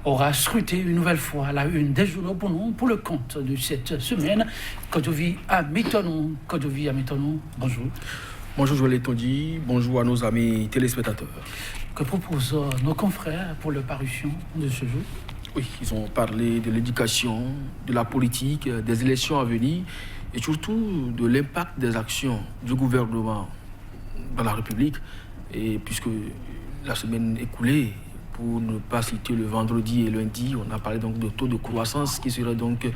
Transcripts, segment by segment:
aura scruté une nouvelle fois à la une des journaux pour nous, pour le compte de cette semaine. Kodovi Amitonou, bonjour. Bonjour Joël Tondi, bonjour à nos amis téléspectateurs. Que proposent nos confrères pour la parution de ce jour? Oui, ils ont parlé de l'éducation, de la politique, des élections à venir et surtout de l'impact des actions du gouvernement dans la République. Et puisque la semaine écoulée, pour ne pas citer le vendredi et lundi, on a parlé donc de taux de croissance qui serait donc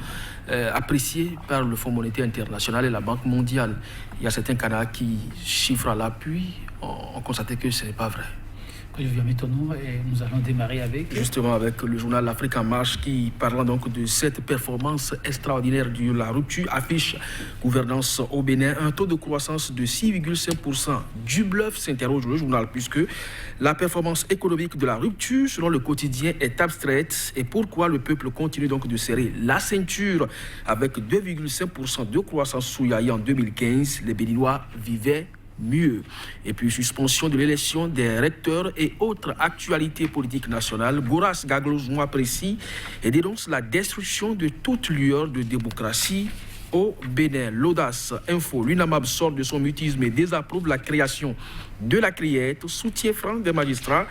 apprécié par le Fonds monétaire international et la Banque mondiale. Il y a certains canaux qui chiffrent à l'appui, on constatait que ce n'est pas vrai. Et nous allons démarrer avec... Justement avec le journal L'Afrique en marche qui, parlant donc de cette performance extraordinaire de la rupture, affiche gouvernance au Bénin, un taux de croissance de 6,5%. Du bluff, s'interroge le journal, puisque la performance économique de la rupture, selon le quotidien, est abstraite. Et pourquoi le peuple continue donc de serrer la ceinture avec 2,5% de croissance sous Yahya en 2015, les Béninois vivaient mieux. Et puis suspension de l'élection des recteurs et autres actualités politiques nationales. Goras Gaglozou apprécie et dénonce la destruction de toute lueur de démocratie au Bénin. L'audace info, l'UNAMAB sort de son mutisme et désapprouve la création de la criette, soutien franc des magistrats.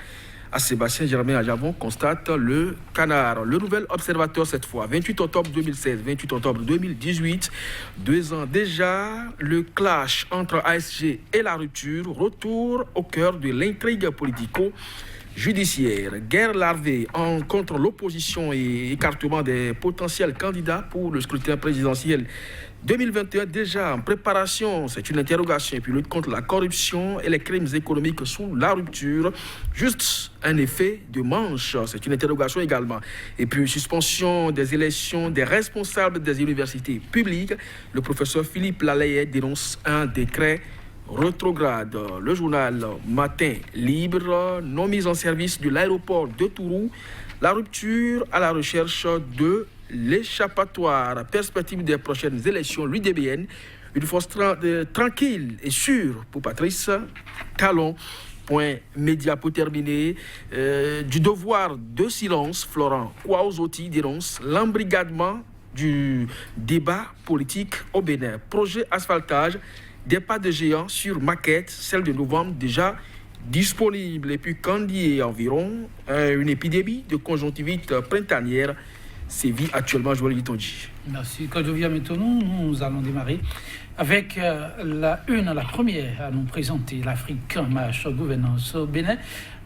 À Sébastien Germain Ajavon constate le canard. Le nouvel observateur cette fois, 28 octobre 2016, 28 octobre 2018, 2 ans déjà, le clash entre ASG et la rupture, retour au cœur de l'intrigue politico-judiciaire. Guerre larvée contre l'opposition et écartement des potentiels candidats pour le scrutin présidentiel 2021 déjà en préparation, c'est une interrogation. Et puis lutte contre la corruption et les crimes économiques sous la rupture, juste un effet de manche, c'est une interrogation également. Et puis suspension des élections des responsables des universités publiques, le professeur Philippe Laleye dénonce un décret rétrograde. Le journal Matin Libre, non mise en service de l'aéroport de Tourou, la rupture à la recherche de l'échappatoire, perspective des prochaines élections, l'UDBN, une force tranquille et sûre pour Patrice Talon. Point média pour terminer. Du devoir de silence, Florent Kouaouzoti dénonce l'embrigadement du débat politique au Bénin. Projet asphaltage, des pas de géant sur maquette, celle de novembre déjà disponible. Et puis Candier environ, une épidémie de conjonctivite printanière sévit actuellement, Joël Tondi. Merci. Kodovi Amitonou, nous allons démarrer avec la première à nous présenter l'Afrique en marche gouvernance au Bénin.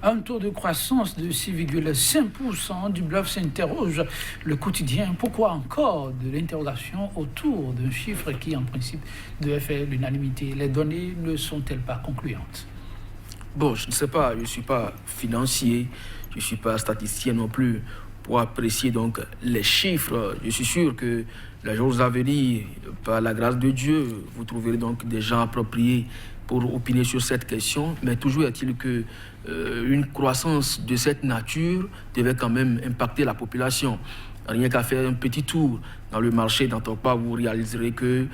Un taux de croissance de 6,5%. Du bluff s'interroge le quotidien. Pourquoi encore de l'interrogation autour d'un chiffre qui, en principe, devait faire l'unanimité? Les données ne sont-elles pas concluantes? Bon, je ne sais pas, je ne suis pas financier, je ne suis pas statisticien non plus pour apprécier donc les chiffres. Je suis sûr que les jours à venir, par la grâce de Dieu, vous trouverez donc des gens appropriés pour opiner sur cette question. Mais toujours est-il que une croissance de cette nature devait quand même impacter la population. Rien qu'à faire un petit tour dans le marché d'Antokpa, vous réaliserez que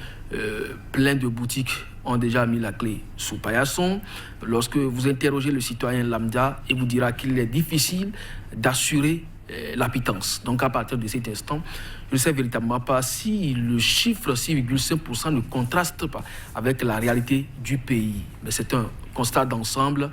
plein de boutiques ont déjà mis la clé sous paillasson. Lorsque vous interrogez le citoyen lambda, il vous dira qu'il est difficile d'assurer la pitance. Donc à partir de cet instant, je ne sais véritablement pas si le chiffre 6,5% ne contraste pas avec la réalité du pays. Mais c'est un constat d'ensemble.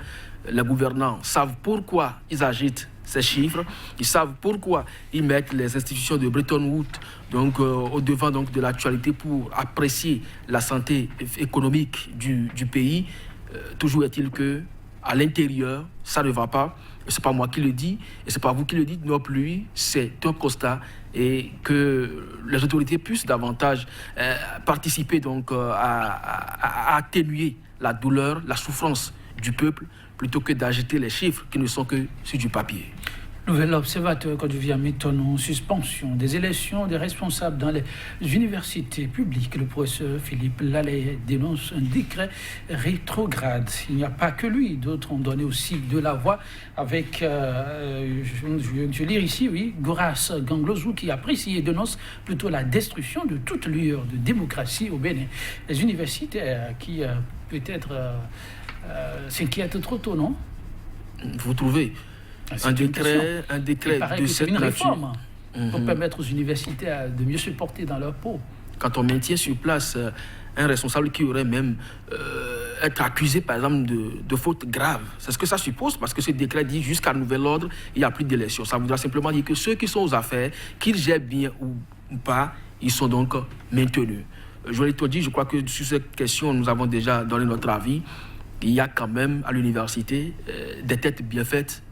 Les gouvernants savent pourquoi ils agitent ces chiffres, ils savent pourquoi ils mettent les institutions de Bretton Woods donc, au devant donc, de l'actualité pour apprécier la santé économique du pays. Toujours est-il que à l'intérieur, ça ne va pas. Ce n'est pas moi qui le dis, et ce n'est pas vous qui le dites non plus. C'est un constat et que les autorités puissent davantage participer donc, à atténuer la douleur, la souffrance du peuple, plutôt que d'agiter les chiffres qui ne sont que sur du papier. Nouvel observateur Kodovi Amitonou, suspension des élections des responsables dans les universités publiques. Le professeur Philippe Laleye dénonce un décret rétrograde. Il n'y a pas que lui, d'autres ont donné aussi de la voix avec, je lis ici, oui, Goras Gaglozou qui apprécie et dénonce plutôt la destruction de toute lueur de démocratie au Bénin. Les universitaires qui peut-être s'inquiètent trop tôt, non? Vous trouvez? un décret de cette une nature. Réforme pour permettre aux universités de mieux se porter dans leur peau. Quand on maintient sur place un responsable qui aurait même être accusé, par exemple, de fautes graves. C'est ce que ça suppose, parce que ce décret dit jusqu'à nouvel ordre, il n'y a plus d'élection. Ça voudra simplement dire que ceux qui sont aux affaires, qu'ils gèrent bien ou pas, ils sont donc maintenus. Je l'ai tout dit, je crois que sur cette question, nous avons déjà donné notre avis. Il y a quand même à l'université des têtes bien faites,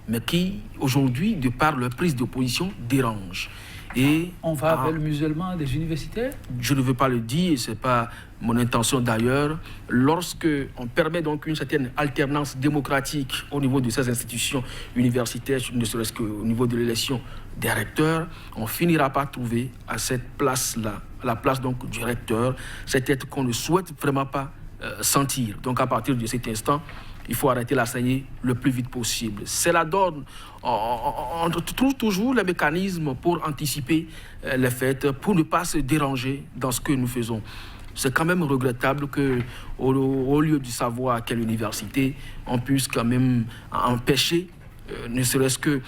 mais qui, aujourd'hui, de par leur prise de position, dérangent. Et on va vers le musulman des universitaires? Je ne veux pas le dire, ce n'est pas mon intention d'ailleurs. Lorsque on permet donc une certaine alternance démocratique au niveau de ces institutions universitaires, ne serait-ce qu'au niveau de l'élection des recteurs, on finira par trouver à cette place-là, la place donc du recteur, cette tête qu'on ne souhaite vraiment pas sentir. Donc à partir de cet instant, il faut arrêter la saignée le plus vite possible. C'est la donne. On trouve toujours les mécanismes pour anticiper les faits, pour ne pas se déranger dans ce que nous faisons. C'est quand même regrettable qu'au lieu de savoir à quelle université, on puisse quand même empêcher, ne serait-ce que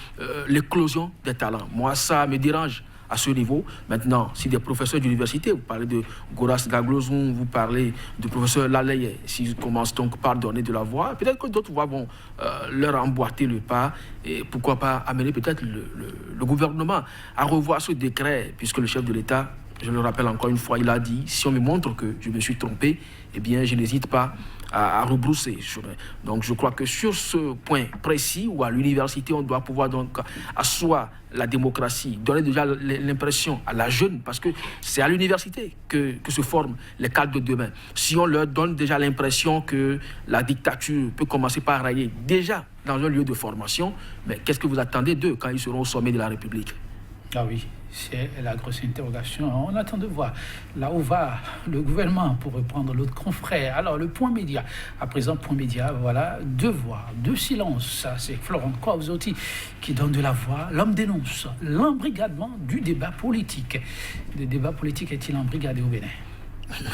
l'éclosion des talents. Moi, ça me dérange à ce niveau. Maintenant, si des professeurs d'université, vous parlez de Goras Gaglozon, vous parlez du professeur Laleye, s'ils commencent donc par donner de la voix, peut-être que d'autres voix vont leur emboîter le pas, et pourquoi pas amener peut-être le gouvernement à revoir ce décret, puisque le chef de l'État, je le rappelle encore une fois, il a dit, si on me montre que je me suis trompé, eh bien, je n'hésite pas à rebrousser. Donc, je crois que sur ce point précis, où à l'université, on doit pouvoir donc asseoir la démocratie, donner déjà l'impression à la jeune, parce que c'est à l'université que se forment les cadres de demain. Si on leur donne déjà l'impression que la dictature peut commencer par régner déjà dans un lieu de formation, mais qu'est-ce que vous attendez d'eux quand ils seront au sommet de la République? Ah oui, c'est la grosse interrogation. On attend de voir là où va le gouvernement, pour reprendre l'autre confrère. Alors, le point média. À présent, point média, voilà, deux voix, deux silences. Ça, c'est Florent Kovzotti qui donne de la voix. L'homme dénonce l'embrigadement du débat politique. Le débat politique est-il embrigadé au Bénin?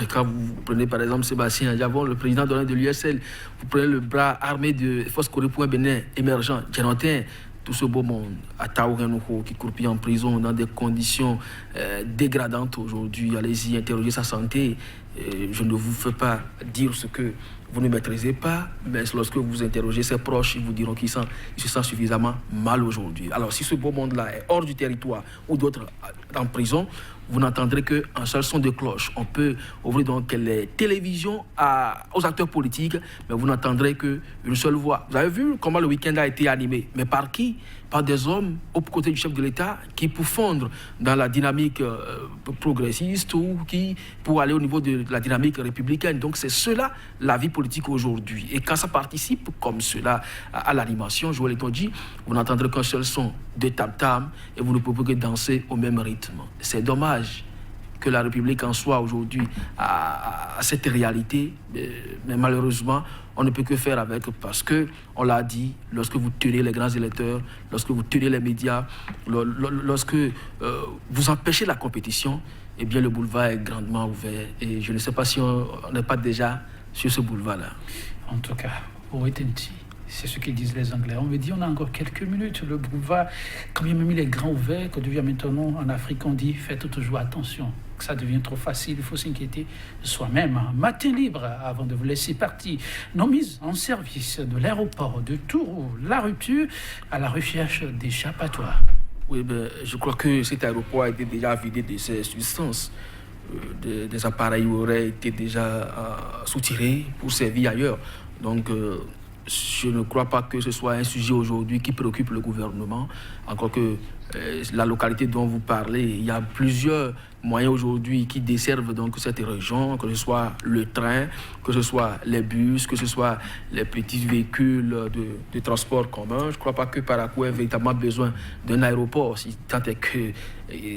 Quand vous prenez par exemple Sébastien Adjavon, le président de l'USL, vous prenez le bras armé de Force Corée pour un Bénin émergent, Djerontin, tout ce beau monde à Taourenouko qui croupit en prison dans des conditions dégradantes aujourd'hui. Allez-y, interrogez sa santé. Je ne vous fais pas dire ce que vous ne maîtrisez pas, mais lorsque vous interrogez ses proches, ils vous diront qu'il se sent suffisamment mal aujourd'hui. Alors si ce beau monde-là est hors du territoire ou d'autres en prison, vous n'entendrez qu'un seul son de cloche. On peut ouvrir donc les télévisions aux acteurs politiques, mais vous n'entendrez qu'une seule voix. Vous avez vu comment le week-end a été animé, mais par qui? Par des hommes aux côtés du chef de l'État qui, pour fondre dans la dynamique progressiste ou qui, pour aller au niveau de la dynamique républicaine. Donc c'est cela, la vie politique aujourd'hui. Et quand ça participe comme cela à l'animation, Joël Etondi, vous n'entendrez qu'un seul son de tam-tam et vous ne pouvez que danser au même rythme. C'est dommage que la République en soit aujourd'hui à cette réalité, mais malheureusement, on ne peut que faire avec, parce que, on l'a dit, lorsque vous tenez les grands électeurs, lorsque vous tenez les médias, lorsque vous empêchez la compétition, eh bien le boulevard est grandement ouvert. Et je ne sais pas si on n'est pas déjà sur ce boulevard-là. En tout cas, pour Etenti, c'est ce qu'ils disent les Anglais. On me dit, on a encore quelques minutes, le boulevard, quand même il est grand ouvert, que devient maintenant en Afrique, on dit, faites toujours attention, que ça devient trop facile, il faut s'inquiéter soi-même. Matin libre, avant de vous laisser partir, nos mises en service de l'aéroport de Tourou, la rupture à la recherche d'échappatoires. Oui, je crois que cet aéroport a été déjà vidé de ses substances. Des appareils auraient été déjà soutirés pour servir ailleurs. Donc, je ne crois pas que ce soit un sujet aujourd'hui qui préoccupe le gouvernement. Encore que la localité dont vous parlez, il y a plusieurs moyens aujourd'hui qui desservent donc cette région, que ce soit le train, que ce soit les bus, que ce soit les petits véhicules de transport commun. Je ne crois pas que Parakou ait véritablement besoin d'un aéroport. Si tant est que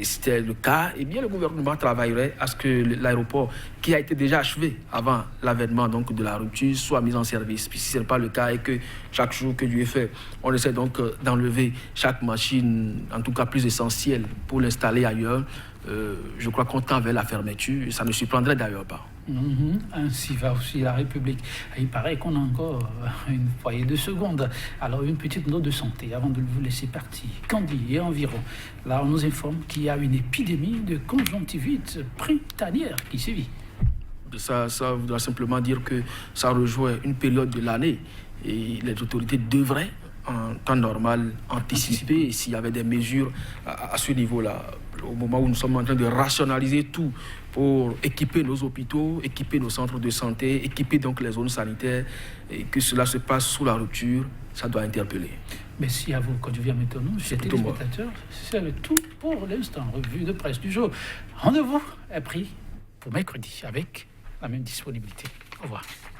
c'était le cas, eh bien le gouvernement travaillerait à ce que l'aéroport, qui a été déjà achevé avant l'avènement donc de la rupture, soit mis en service. Puis si ce n'est pas le cas et que chaque jour que Dieu est fait, on essaie donc d'enlever chaque machine, en tout cas plus essentielle, pour l'installer ailleurs, je crois qu'on tend vers la fermeture. Ça ne surprendrait d'ailleurs pas. Ainsi va aussi la République. Il paraît qu'on a encore une poignée de secondes. Alors, une petite note de santé avant de vous laisser partir. Candy et environ. Là, on nous informe qu'il y a une épidémie de conjonctivite printanière qui sévit. Ça voudra simplement dire que ça rejoint une période de l'année et les autorités devraient, en temps normal, anticiper s'il y avait des mesures à ce niveau-là. Au moment où nous sommes en train de rationaliser tout pour équiper nos hôpitaux, équiper nos centres de santé, équiper donc les zones sanitaires, et que cela se passe sous la rupture, ça doit interpeller. Merci à vous, Kodjouvia Métonou, chers téléspectateurs. C'est tout pour l'instant. Revue de presse du jour. Rendez-vous est pris pour mercredi avec la même disponibilité. Au revoir.